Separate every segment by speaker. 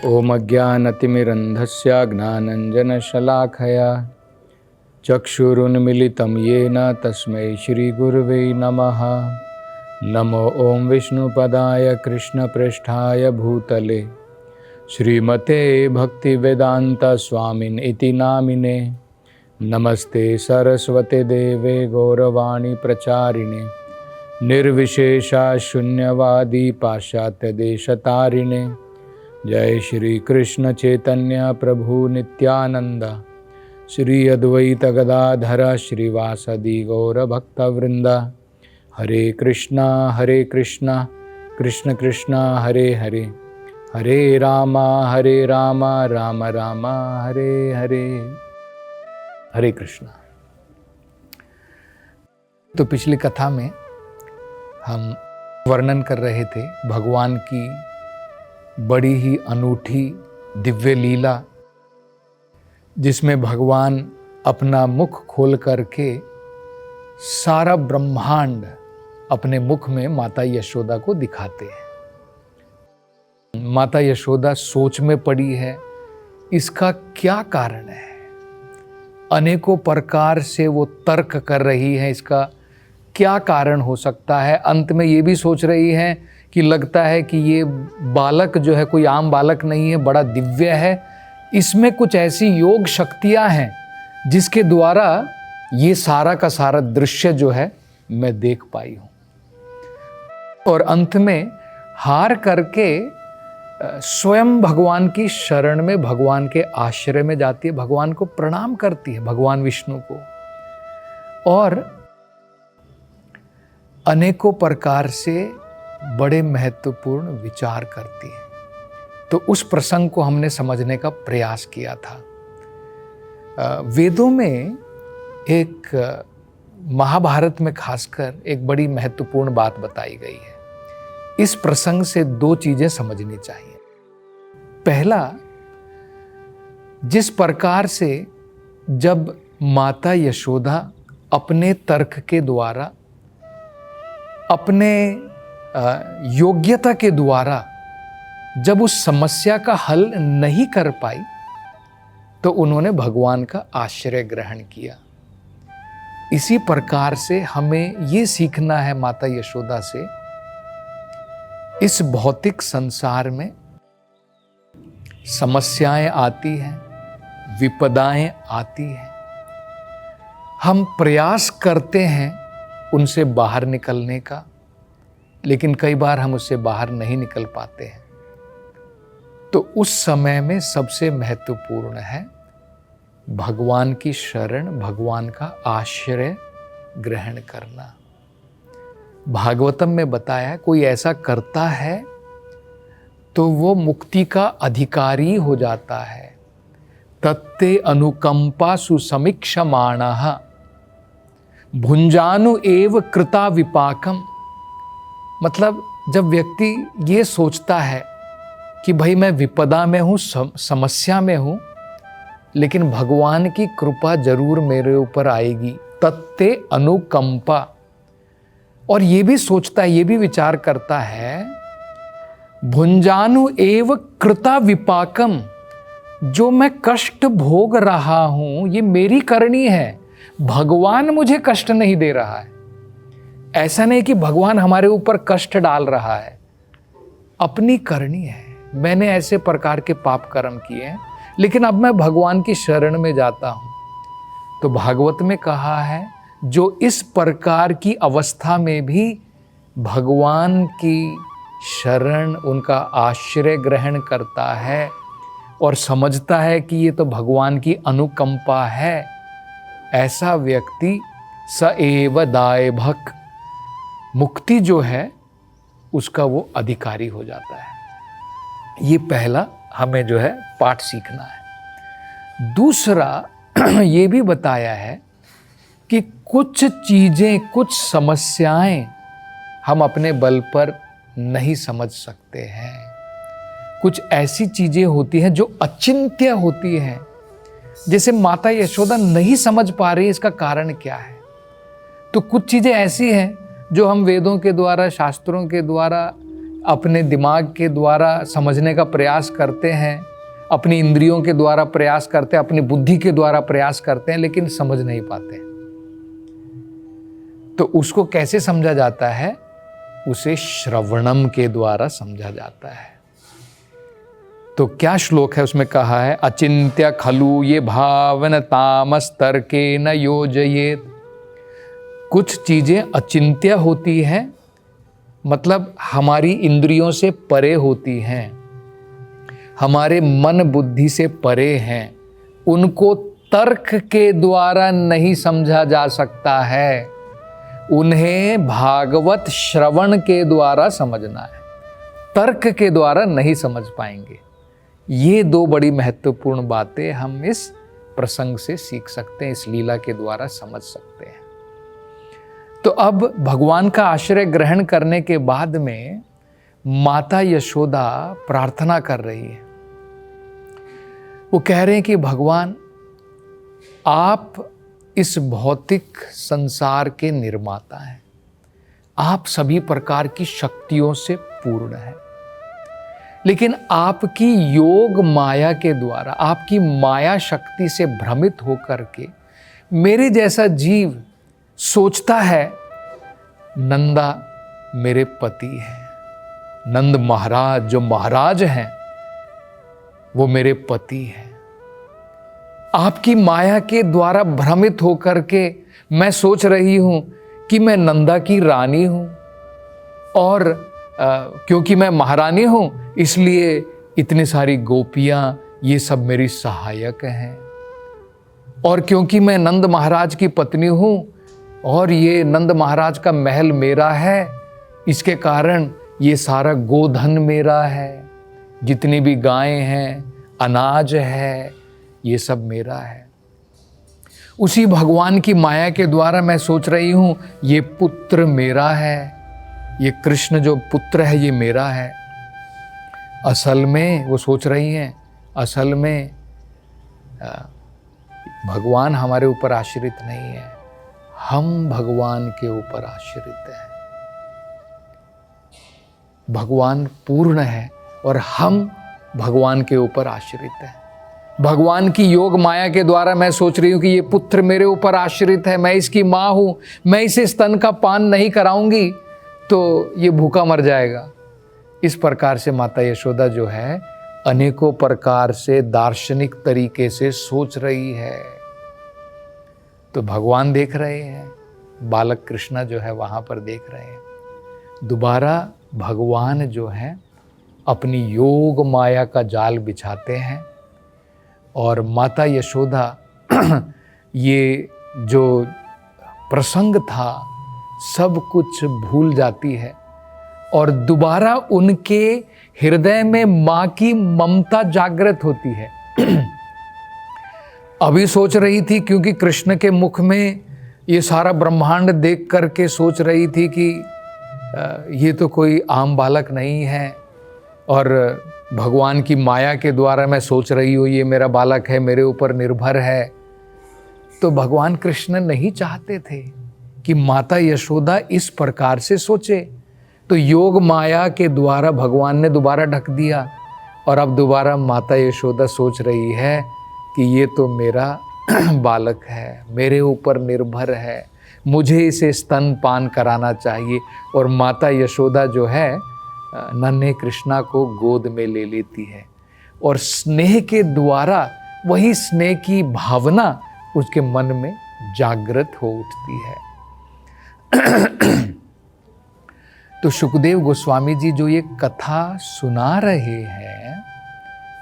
Speaker 1: ओम अज्ञानतिमिरन्धस्य ज्ञानञ्जनशलाखया चक्षुरुन्मिलितं येन तस्मै श्रीगुरुवे नमः। नमो ओं विष्णुपदाय कृष्णप्रेष्ठाय भूतले श्रीमते भक्तिवेदान्तस्वामिन् इति नामिने। नमस्ते सरस्वते देवे गौरवाणी प्रचारिणे निर्विशेषा शून्यवादी पाश्चात्यदेशतारिणे। जय श्री कृष्ण चैतन्य प्रभु नित्यानंद श्री अद्वैत गदाधर श्रीवासदि गौर भक्तवृंद। हरे कृष्णा कृष्ण कृष्णा हरे हरे, हरे राम राम राम हरे हरे। हरे कृष्णा। तो पिछली कथा में हम वर्णन कर रहे थे भगवान की बड़ी ही अनूठी दिव्य लीला, जिसमें भगवान अपना मुख खोल करके सारा ब्रह्मांड अपने मुख में माता यशोदा को दिखाते हैं। माता यशोदा सोच में पड़ी है, इसका क्या कारण है। अनेकों प्रकार से वो तर्क कर रही है, इसका क्या कारण हो सकता है। अंत में ये भी सोच रही है कि लगता है कि ये बालक जो है कोई आम बालक नहीं है, बड़ा दिव्य है, इसमें कुछ ऐसी योग शक्तियां हैं जिसके द्वारा ये सारा का सारा दृश्य जो है मैं देख पाई हूं। और अंत में हार करके स्वयं भगवान की शरण में, भगवान के आश्रय में जाती है, भगवान को प्रणाम करती है, भगवान विष्णु को, और अनेकों प्रकार से बड़े महत्वपूर्ण विचार करती है। तो उस प्रसंग को हमने समझने का प्रयास किया था। वेदों में एक, महाभारत में खासकर एक बड़ी महत्वपूर्ण बात बताई गई है। इस प्रसंग से दो चीजें समझनी चाहिए। पहला, जिस प्रकार से जब माता यशोदा अपने तर्क के द्वारा, अपने योग्यता के द्वारा जब उस समस्या का हल नहीं कर पाई, तो उन्होंने भगवान का आश्रय ग्रहण किया। इसी प्रकार से हमें ये सीखना है माता यशोदा से। इस भौतिक संसार में समस्याएं आती हैं, विपदाएं आती हैं, हम प्रयास करते हैं उनसे बाहर निकलने का, लेकिन कई बार हम उससे बाहर नहीं निकल पाते हैं। तो उस समय में सबसे महत्वपूर्ण है भगवान की शरण, भगवान का आश्रय ग्रहण करना। भागवतम में बताया, कोई ऐसा करता है तो वो मुक्ति का अधिकारी हो जाता है। तत्ते अनुकंपा सुसमीक्षमाणः भुंजानु एव कृता विपाकम। मतलब जब व्यक्ति ये सोचता है कि भाई मैं विपदा में हूँ, समस्या में हूँ, लेकिन भगवान की कृपा जरूर मेरे ऊपर आएगी, तत्ते अनुकंपा, और ये भी सोचता है, ये भी विचार करता है, भुंजानु एव कृता विपाकम, जो मैं कष्ट भोग रहा हूँ ये मेरी करनी है, भगवान मुझे कष्ट नहीं दे रहा है। ऐसा नहीं कि भगवान हमारे ऊपर कष्ट डाल रहा है, अपनी करनी है। मैंने ऐसे प्रकार के पाप कर्म किए हैं, लेकिन अब मैं भगवान की शरण में जाता हूं। तो भागवत में कहा है, जो इस प्रकार की अवस्था में भी भगवान की शरण, उनका आश्रय ग्रहण करता है और समझता है कि ये तो भगवान की अनुकंपा है, ऐसा व्यक्ति स एव दायभक, मुक्ति जो है उसका वो अधिकारी हो जाता है। ये पहला हमें जो है पाठ सीखना है। दूसरा ये भी बताया है कि कुछ चीजें, कुछ समस्याएं हम अपने बल पर नहीं समझ सकते हैं। कुछ ऐसी चीजें होती हैं जो अचिंत्य होती हैं, जैसे माता यशोदा नहीं समझ पा रही इसका कारण क्या है। तो कुछ चीजें ऐसी हैं जो हम वेदों के द्वारा, शास्त्रों के द्वारा अपने दिमाग के द्वारा समझने का प्रयास करते हैं, अपनी इंद्रियों के द्वारा प्रयास करते हैं, अपनी बुद्धि के द्वारा प्रयास करते हैं, लेकिन समझ नहीं पाते। तो उसको कैसे समझा जाता है? उसे श्रवणम के द्वारा समझा जाता है। तो क्या श्लोक है उसमें कहा है, अचिंत्य खलु ये भावन तामस तर्के न योजयेत। कुछ चीजें अचिंत्य होती हैं, मतलब हमारी इंद्रियों से परे होती हैं, हमारे मन बुद्धि से परे हैं, उनको तर्क के द्वारा नहीं समझा जा सकता है, उन्हें भागवत श्रवण के द्वारा समझना है। तर्क के द्वारा नहीं समझ पाएंगे। ये दो बड़ी महत्वपूर्ण बातें हम इस प्रसंग से सीख सकते हैं, इस लीला के द्वारा समझ सकते हैं। तो अब भगवान का आश्रय ग्रहण करने के बाद में माता यशोदा प्रार्थना कर रही है। वो कह रहे हैं कि भगवान, आप इस भौतिक संसार के निर्माता हैं, आप सभी प्रकार की शक्तियों से पूर्ण हैं, लेकिन आपकी योग माया के द्वारा, आपकी माया शक्ति से भ्रमित होकर के मेरे जैसा जीव सोचता है नंदा मेरे पति हैं, नंद महाराज जो महाराज हैं वो मेरे पति हैं। आपकी माया के द्वारा भ्रमित होकर के मैं सोच रही हूं कि मैं नंदा की रानी हूं, और क्योंकि मैं महारानी हूं इसलिए इतनी सारी गोपियां ये सब मेरी सहायक हैं, और क्योंकि मैं नंद महाराज की पत्नी हूं और ये नंद महाराज का महल मेरा है, इसके कारण ये सारा गोधन मेरा है, जितनी भी गायें हैं, अनाज है, ये सब मेरा है। उसी भगवान की माया के द्वारा मैं सोच रही हूं ये पुत्र मेरा है, ये कृष्ण जो पुत्र है ये मेरा है। असल में वो सोच रही हैं, असल में भगवान हमारे ऊपर आश्रित नहीं है, हम भगवान के ऊपर आश्रित हैं। भगवान पूर्ण है और हम भगवान के ऊपर आश्रित हैं। भगवान की योग माया के द्वारा मैं सोच रही हूं कि ये पुत्र मेरे ऊपर आश्रित है, मैं इसकी माँ हूं, मैं इसे स्तन का पान नहीं कराऊंगी तो ये भूखा मर जाएगा। इस प्रकार से माता यशोदा जो है अनेकों प्रकार से दार्शनिक तरीके से सोच रही है। तो भगवान देख रहे हैं, बालक कृष्णा जो है वहां पर देख रहे हैं। दोबारा भगवान जो है अपनी योग माया का जाल बिछाते हैं और माता यशोदा ये जो प्रसंग था सब कुछ भूल जाती है और दोबारा उनके हृदय में माँ की ममता जागृत होती है। अभी सोच रही थी, क्योंकि कृष्ण के मुख में ये सारा ब्रह्मांड देख करके सोच रही थी कि ये तो कोई आम बालक नहीं है, और भगवान की माया के द्वारा मैं सोच रही हूँ ये मेरा बालक है, मेरे ऊपर निर्भर है। तो भगवान कृष्ण नहीं चाहते थे कि माता यशोदा इस प्रकार से सोचे, तो योग माया के द्वारा भगवान ने दोबारा ढक दिया और अब दोबारा माता यशोदा सोच रही है कि ये तो मेरा बालक है, मेरे ऊपर निर्भर है, मुझे इसे स्तन पान कराना चाहिए। और माता यशोदा जो है नन्हे कृष्णा को गोद में ले लेती है और स्नेह के द्वारा वही स्नेह की भावना उसके मन में जागृत हो उठती है। तो सुखदेव गोस्वामी जी जो ये कथा सुना रहे हैं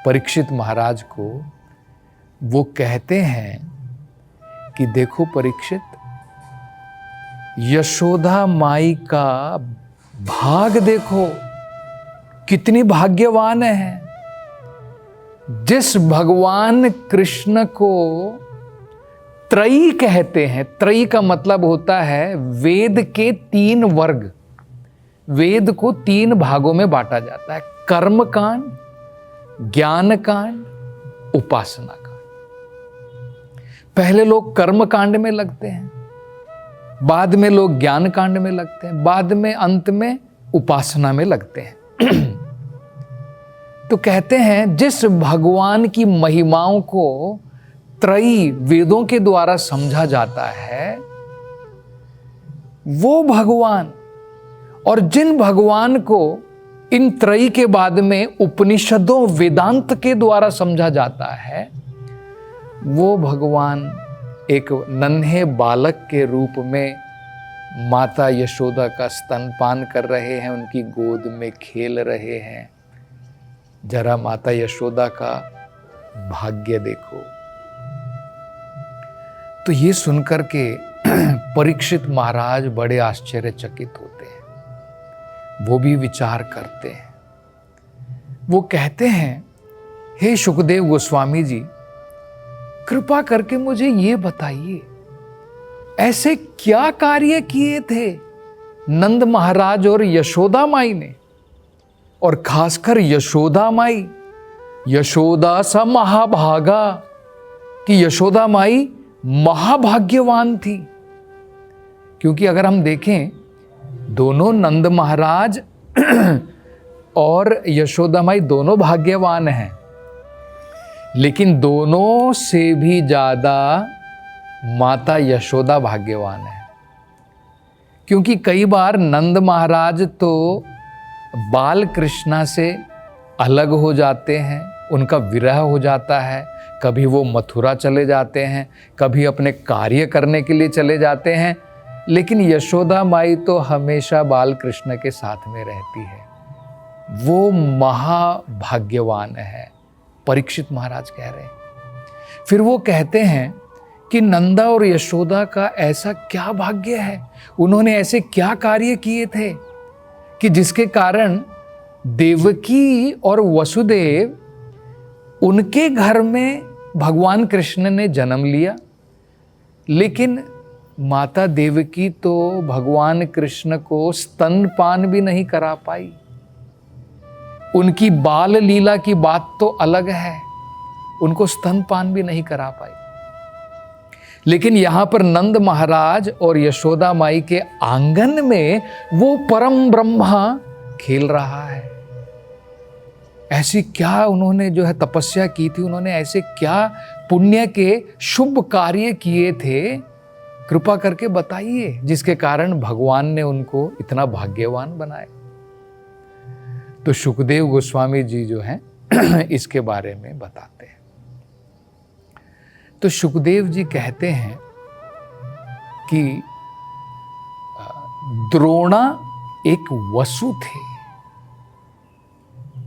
Speaker 1: परीक्षित महाराज को, वो कहते हैं कि देखो परीक्षित, यशोदा माई का भाग देखो, कितनी भाग्यवान है। जिस भगवान कृष्ण को त्रयी कहते हैं, त्रयी का मतलब होता है वेद के 3 वर्ग। वेद को 3 भागों में बांटा जाता है, कर्म कांड, ज्ञान कांड, उपासना कांड। पहले लोग कर्म कांड में लगते हैं, बाद में लोग ज्ञान कांड में लगते हैं, बाद में अंत में उपासना में लगते हैं। तो कहते हैं जिस भगवान की महिमाओं को त्रयी वेदों के द्वारा समझा जाता है वो भगवान, और जिन भगवान को इन त्रयी के बाद में उपनिषदों वेदांत के द्वारा समझा जाता है, वो भगवान एक नन्हे बालक के रूप में माता यशोदा का स्तनपान कर रहे हैं, उनकी गोद में खेल रहे हैं। जरा माता यशोदा का भाग्य देखो। तो ये सुनकर के परीक्षित महाराज बड़े आश्चर्यचकित होते हैं, वो भी विचार करते हैं। वो कहते हैं, हे शुकदेव गोस्वामी जी, कृपा करके मुझे ये बताइए, ऐसे क्या कार्य किए थे नंद महाराज और यशोदा माई ने, और खासकर यशोदा माई, यशोदा सा महाभागा, कि यशोदा माई महाभाग्यवान थी। क्योंकि अगर हम देखें, दोनों नंद महाराज और यशोदा माई दोनों भाग्यवान हैं, लेकिन दोनों से भी ज्यादा माता यशोदा भाग्यवान है। क्योंकि कई बार नंद महाराज तो बाल कृष्णा से अलग हो जाते हैं, उनका विरह हो जाता है, कभी वो मथुरा चले जाते हैं, कभी अपने कार्य करने के लिए चले जाते हैं, लेकिन यशोदा माई तो हमेशा बाल कृष्ण के साथ में रहती है। वो महाभाग्यवान है, परीक्षित महाराज कह रहे हैं। फिर वो कहते हैं कि नंदा और यशोदा का ऐसा क्या भाग्य है, उन्होंने ऐसे क्या कार्य किए थे कि जिसके कारण देवकी और वसुदेव, उनके घर में भगवान कृष्ण ने जन्म लिया, लेकिन माता देवकी तो भगवान कृष्ण को स्तनपान भी नहीं करा पाई। उनकी बाल लीला की बात तो अलग है, उनको स्तनपान भी नहीं करा पाई। लेकिन यहां पर नंद महाराज और यशोदा माई के आंगन में वो परम ब्रह्मा खेल रहा है। ऐसी क्या उन्होंने जो है तपस्या की थी, उन्होंने ऐसे क्या पुण्य के शुभ कार्य किए थे, कृपा करके बताइए, जिसके कारण भगवान ने उनको इतना भाग्यवान बनाए। तो शुकदेव गोस्वामी जी जो हैं इसके बारे में बताते हैं। तो शुकदेव जी कहते हैं कि द्रोणा एक वसु थे,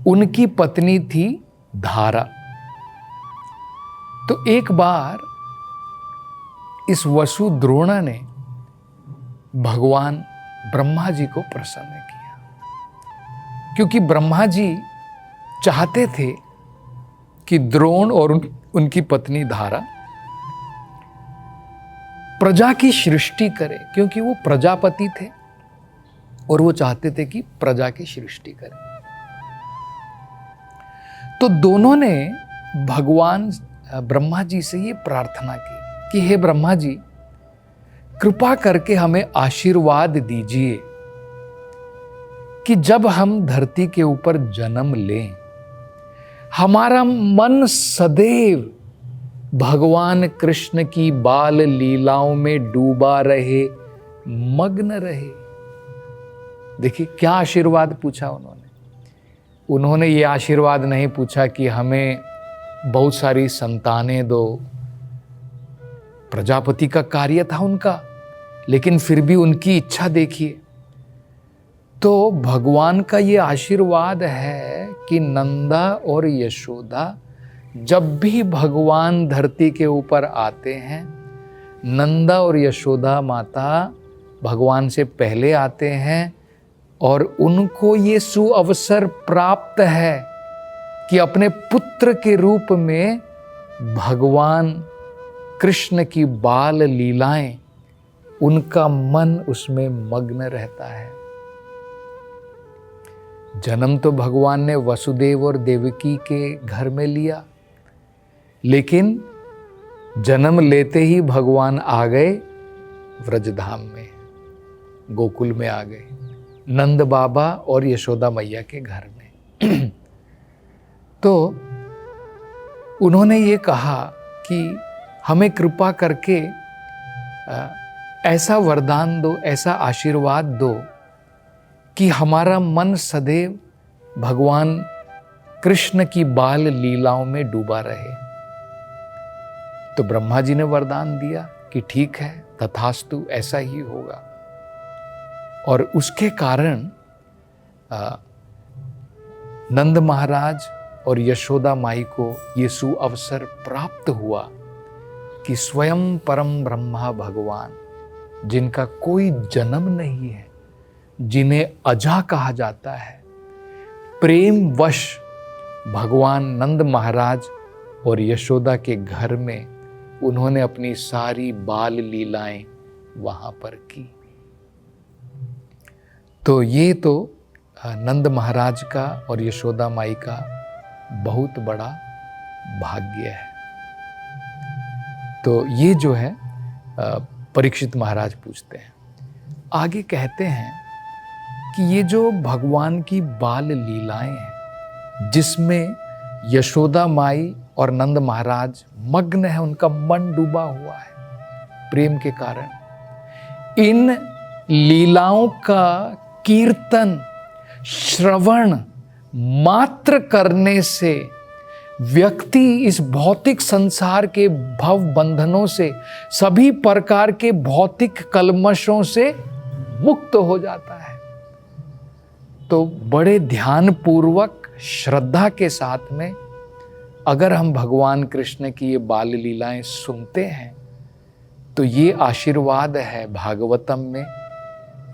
Speaker 1: उनकी पत्नी थी धारा। तो एक बार इस वसु द्रोणा ने भगवान ब्रह्मा जी को प्रसन्न किया, क्योंकि ब्रह्मा जी चाहते थे कि द्रोण और उनकी पत्नी धारा प्रजा की सृष्टि करे, क्योंकि वो प्रजापति थे और वो चाहते थे कि प्रजा की सृष्टि करें। तो दोनों ने भगवान ब्रह्मा जी से ये प्रार्थना की कि हे ब्रह्मा जी, कृपा करके हमें आशीर्वाद दीजिए कि जब हम धरती के ऊपर जन्म लें, हमारा मन सदैव भगवान कृष्ण की बाल लीलाओं में डूबा रहे, मग्न रहे। देखिए क्या आशीर्वाद पूछा उन्होंने ये आशीर्वाद नहीं पूछा कि हमें बहुत सारी संतानें दो। प्रजापति का कार्य था उनका, लेकिन फिर भी उनकी इच्छा देखिए। तो भगवान का ये आशीर्वाद है कि नंदा और यशोदा जब भी भगवान धरती के ऊपर आते हैं, नंदा और यशोदा माता भगवान से पहले आते हैं, और उनको ये सुअवसर प्राप्त है कि अपने पुत्र के रूप में भगवान कृष्ण की बाल लीलाएं, उनका मन उसमें मग्न रहता है। जन्म तो भगवान ने वसुदेव और देवकी के घर में लिया, लेकिन जन्म लेते ही भगवान आ गए व्रजधाम में, गोकुल में आ गए। नंद बाबा और यशोदा मैया के घर में। तो उन्होंने ये कहा कि हमें कृपा करके ऐसा वरदान दो, ऐसा आशीर्वाद दो कि हमारा मन सदैव भगवान कृष्ण की बाल लीलाओं में डूबा रहे। तो ब्रह्मा जी ने वरदान दिया कि ठीक है, तथास्तु, ऐसा ही होगा। और उसके कारण नंद महाराज और यशोदा माई को ये सुअवसर प्राप्त हुआ कि स्वयं परम ब्रह्मा भगवान, जिनका कोई जन्म नहीं है, जिन्हें अजा कहा जाता है, प्रेम वश भगवान नंद महाराज और यशोदा के घर में उन्होंने अपनी सारी बाल लीलाएं वहां पर की। तो ये तो नंद महाराज का और यशोदा माई का बहुत बड़ा भाग्य है। तो ये जो है परीक्षित महाराज पूछते हैं। आगे कहते हैं कि ये जो भगवान की बाल लीलाएं हैं, जिसमें यशोदा माई और नंद महाराज मग्न है, उनका मन डूबा हुआ है प्रेम के कारण, इन लीलाओं का कीर्तन श्रवण मात्र करने से व्यक्ति इस भौतिक संसार के भव बंधनों से, सभी प्रकार के भौतिक कल्मशों से मुक्त हो जाता है। तो बड़े ध्यान पूर्वक श्रद्धा के साथ में अगर हम भगवान कृष्ण की ये बाल लीलाएं सुनते हैं तो ये आशीर्वाद है भागवतम में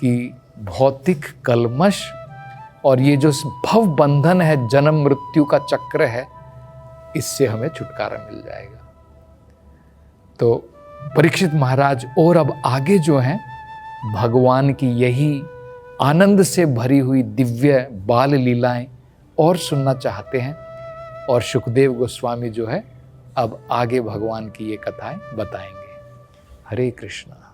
Speaker 1: कि भौतिक कल्मश और ये जो भव बंधन है, जन्म मृत्यु का चक्र है, इससे हमें छुटकारा मिल जाएगा। तो परीक्षित महाराज और अब आगे जो हैं भगवान की यही आनंद से भरी हुई दिव्य बाल लीलाएं और सुनना चाहते हैं। और शुकदेव गोस्वामी जो है अब आगे भगवान की ये कथाएं बताएंगे। हरे कृष्णा।